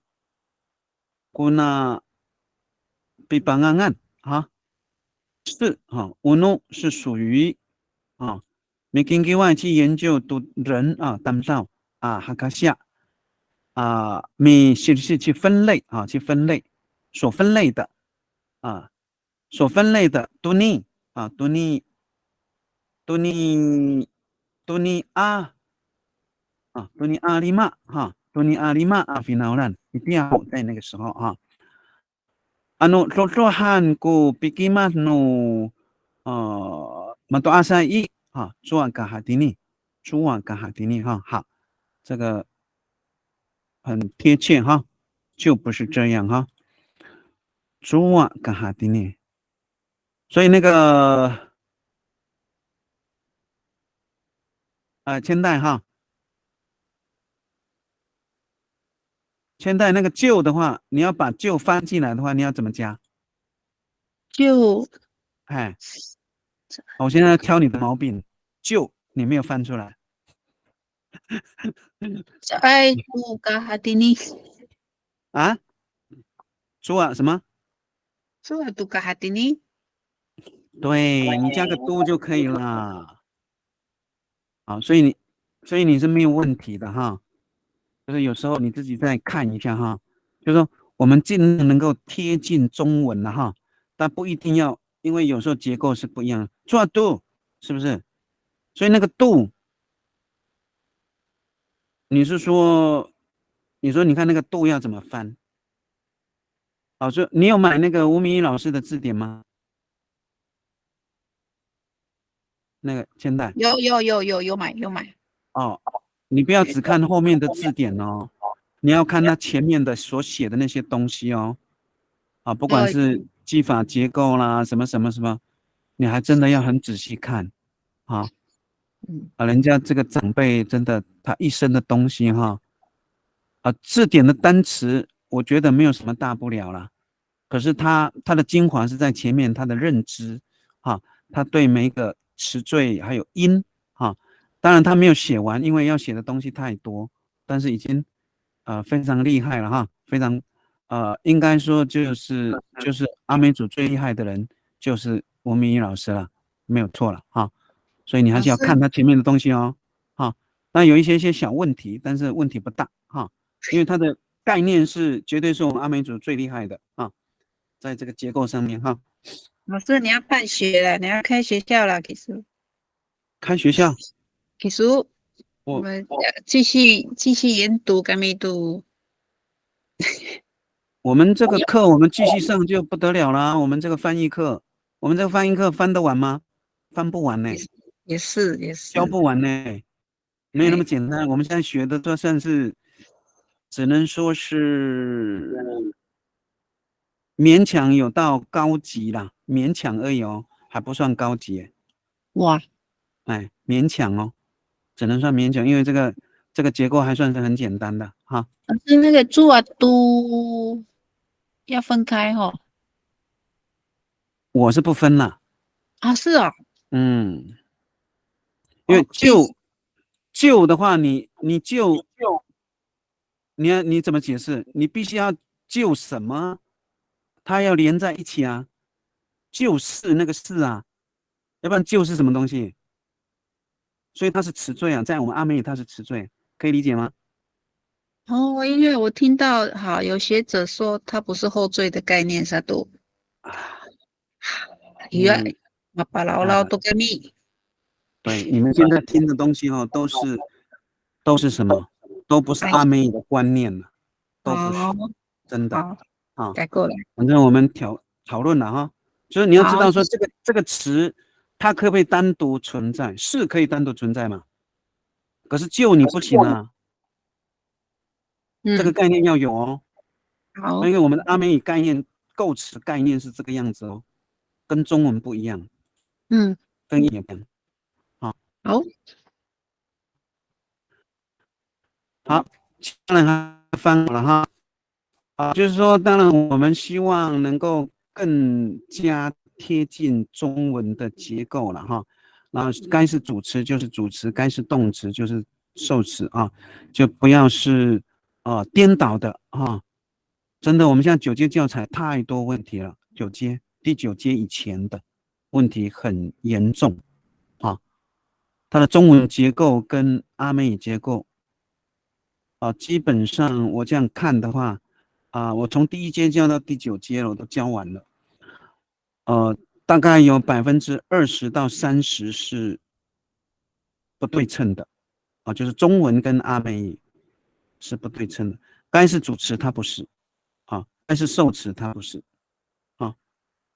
古纳宾邦案是乌诺是属于没根据外去研究读人当造哈卡夏没是去分类去分类所分类的所分类的多尼多尼多尼阿里玛多尼阿里玛final 一定要在那个时候totohan ko pikimas no mato asai 做个哈迪尼，做个哈迪尼好，这个很贴切就不是这样做个哈迪尼，所以那个千代千代那个旧的话，你要把旧翻进来的话，你要怎么加？就我现在要挑你的毛病，旧你没有翻出来。爱读嘎哈迪尼说什么？说读嘎哈迪尼对，你加个都就可以了。好，所以你是没有问题的哈。就是有时候你自己再看一下哈，就是说我们尽量能够贴近中文了哈，但不一定要，因为有时候结构是不一样的。做度是不是？所以那个度，你是说，你看那个度要怎么翻？好，所以你有买那个吴明义老师的字典吗？那个现代有买。哦，你不要只看后面的字典哦，你要看他前面的所写的那些东西哦。啊，不管是技法结构啦，什么什么什么，你还真的要很仔细看啊。嗯，人家这个长辈真的他一生的东西哈。字典的单词我觉得没有什么大不了啦，可是他的精华是在前面，他的认知哈，他对每一个词缀还有音哈，当然他没有写完，因为要写的东西太多，但是已经非常厉害了哈，非常应该说就是阿美族最厉害的人就是吴明义老师了，没有错了哈，所以你还是要老师，看他前面的东西哦，哈，那有一些小问题，但是问题不大哈。因为它的概念是绝对是我们阿美族最厉害的啊，在这个结构上面哈。老师你要办学了，你要开学校了，开学校，其实我我们继续研读，干没读？我们这个课我们继续上就不得了啦。我们这个翻译课，我们这个翻译课翻得完吗？翻不完呢，也是，教不完呢，没有那么哎，简单。我们现在学的都算是，只能说是勉强有到高级啦，勉强而已哦，还不算高级耶，哇，哎，勉强哦。只能算勉强，因为这个结构还算是很简单的哈。老师那个猪啊都要分开哈。我是不分啦，啊，是哦，嗯，因为哦，旧的话你旧，你怎么解释？你必须要旧什么？它要连在一起啊，就是那个是啊，要不然旧是什么东西？所以它是词缀啊，在我们阿美语它是词缀，可以理解吗？哦，因为我听到好有学者说它不是后缀的概念，啥都啊，原你马巴劳啊，劳都跟你，对，你们现在听的东西哦，都是什么？都不是哎，阿美语的观念了，都不是，哦，真的好，啊。改过来，反正我们讨论了哈，就是你要知好，道说这个词它可不可以单独存在？是可以单独存在嘛？可是就你不行啊，这个嗯，概念要有哦。好，因为我们的阿美语概念构词概念是这个样子哦，跟中文不一样，嗯，跟英语不一样。好，好，好，当然还翻好了哈。就是说，当然我们希望能够更加贴近中文的结构了哈。然后该是主词就是主词，该是动词就是受词啊，就不要是颠倒的啊。真的，我们现在九阶教材太多问题了，第九阶以前的问题很严重啊。它的中文结构跟阿美语结构基本上我这样看的话，我从第一阶教到第九阶了，我都教完了。大概有20%到30%是不对称的，就是中文跟阿美语是不对称的。该是主词它不是，该是受词它不是，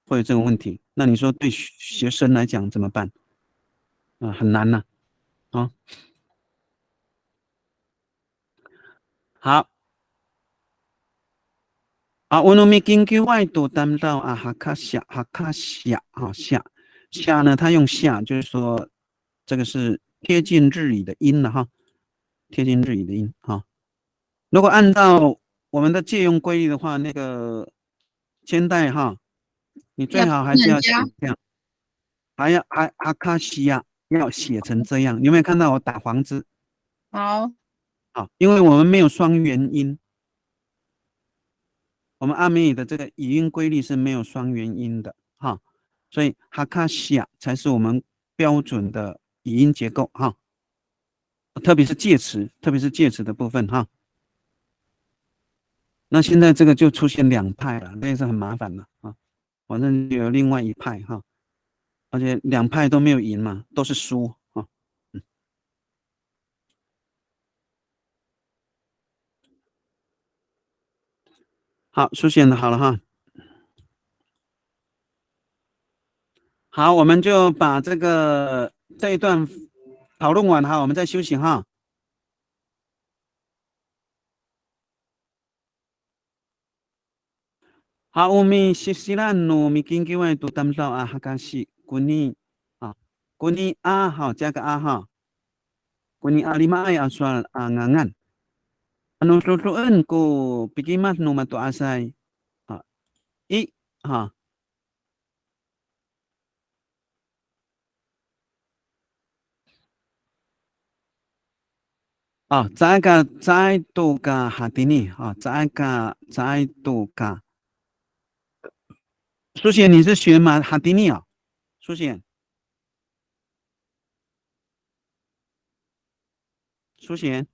会有这个问题。那你说对学生来讲怎么办？很难呐，好。我们研究外度谈到哈卡夏夏呢，他用夏就是说这个是贴近日语的音了哈，贴近日语的音哈。如果按照我们的借用规律的话，那个千代哈，你最要好还是要写人家，这样，还哈卡西亚要写成这样。有没有看到我打黄字？好，因为我们没有双元音。我们阿美语的这个语音规律是没有双元音的哈，所以哈卡西亚才是我们标准的语音结构哈，特别是介词，特别是介词的部分哈。那现在这个就出现两派了，那也是很麻烦的啊。反正有另外一派哈，而且两派都没有赢嘛，都是输啊。好，书写的好了哈。好，我们就把这一段讨论完哈，我们再休息哈。好，umi sisiran no mikingiwai tu tamsao a hakashi kuni kuni a 哈加个 a 哈kuni a lima ay aswal a ngangan ano susuan ko pikimas no mato asay i 哈在度个哈迪尼在度个苏贤，你是学吗？哈迪尼啊，苏贤，苏贤，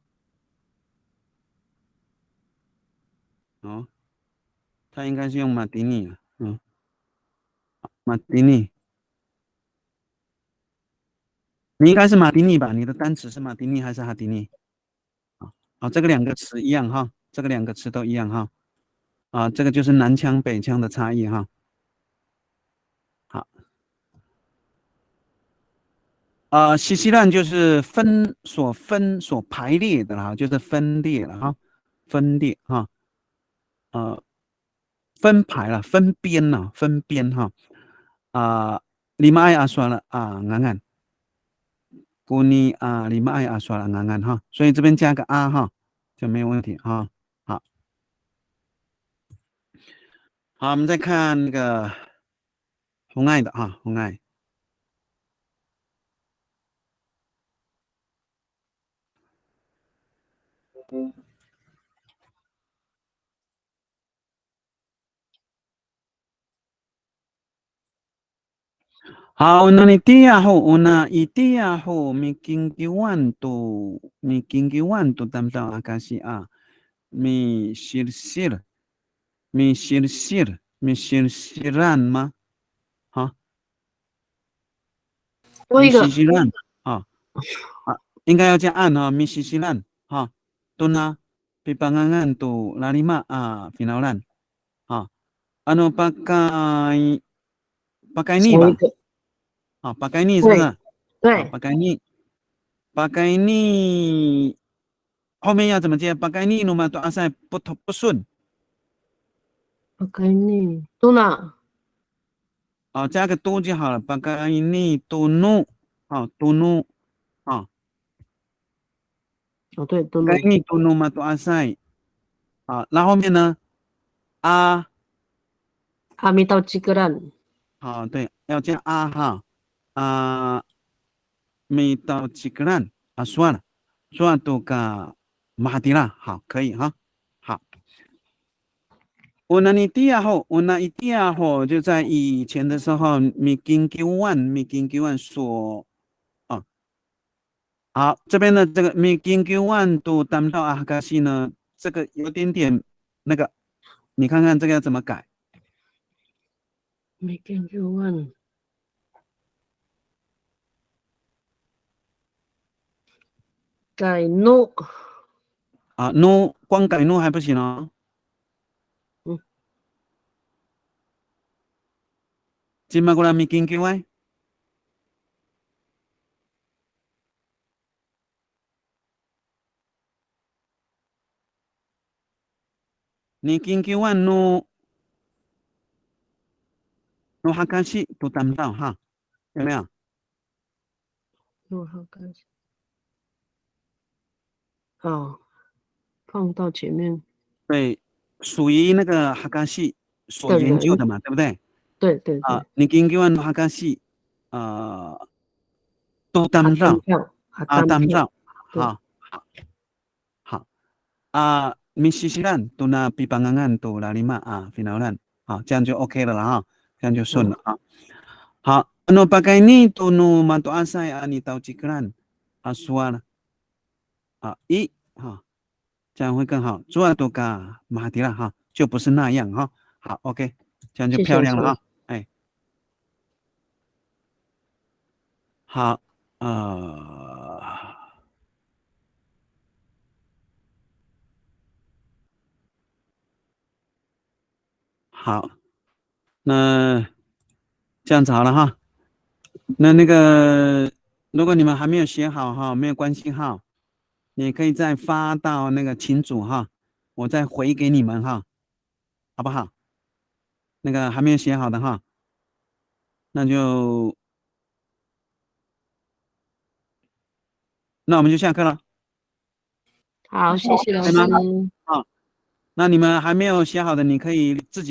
哦，他应该是用马迪尼啊，马迪尼，你应该是马迪尼吧？你的单词是马迪尼还是哈迪尼？这个两个词一样哈，这个两个词都一样哈，这个就是南腔北腔的差异哈。好，西西烂就是所排列的哈，就是分裂了哈，分裂哈，分排了，分边了，分边哈，lima ay aswal ngangan，kuni lima ay aswal ngangan哈，所以这边加个哈就没有问题哈。好，好，我们再看那个红爱的哈，红爱。好，那你第二号，那一第二号，mi kingiwan tu tamtang akasi mi silsiran 吗？哈，mi 多一个 silsiran 应该要加按哈，mi silsiran 哈，tuna pipangangan tu larima finalan ano pakai 少 ni 一 吧？个，pakai ni 是不是？对， pakai ni 后面要怎么接？pakai ni 努嘛都阿塞不顺不给你多哪？加个都就好了。pakai ni tunu tunu 哦，对，多 pakai 努， ni tunu 嘛都阿塞那后面呢？阿弥到几个人？对，要加哈没到几个人算了，算都个马迪了，好，可以哈，好。我那你第二号，我那一第二号就在以前的时候，米金 Q1 所好，这边的这个米金 Q1 都当到阿卡西呢，这个有点点那个，你看看这个要怎么改？没跟就问，改努，怒光改怒还不行哦。今嘛过来米金 Q1。你研究完no hakashi 都当不到哈，有没有？我好看，好，放到前面，对，属于那个哈卡西所的人，研究的嘛，对不对？对对对，你研究完哈卡西都当阿不到票，阿单票，当不到，对，好米西西兰都那比邦安安都拉里马finalan 这样就 OK 了哈，这样就顺了好，ano pa kaini tunu mantu asai ani tau cikran suara 一这样会更好。主要都嘎马迪了哈，就不是那样哈。好，OK，这样就谢谢老师漂亮了哈。哎，好，好，那这样子好了哈。那个，如果你们还没有写好哈，没有关系哈，你可以再发到那个群组哈，我再回给你们哈，好不好？那个还没有写好的哈，那我们就下课了，好，谢谢老可以吗？师。那你们还没有写好的，你可以自己。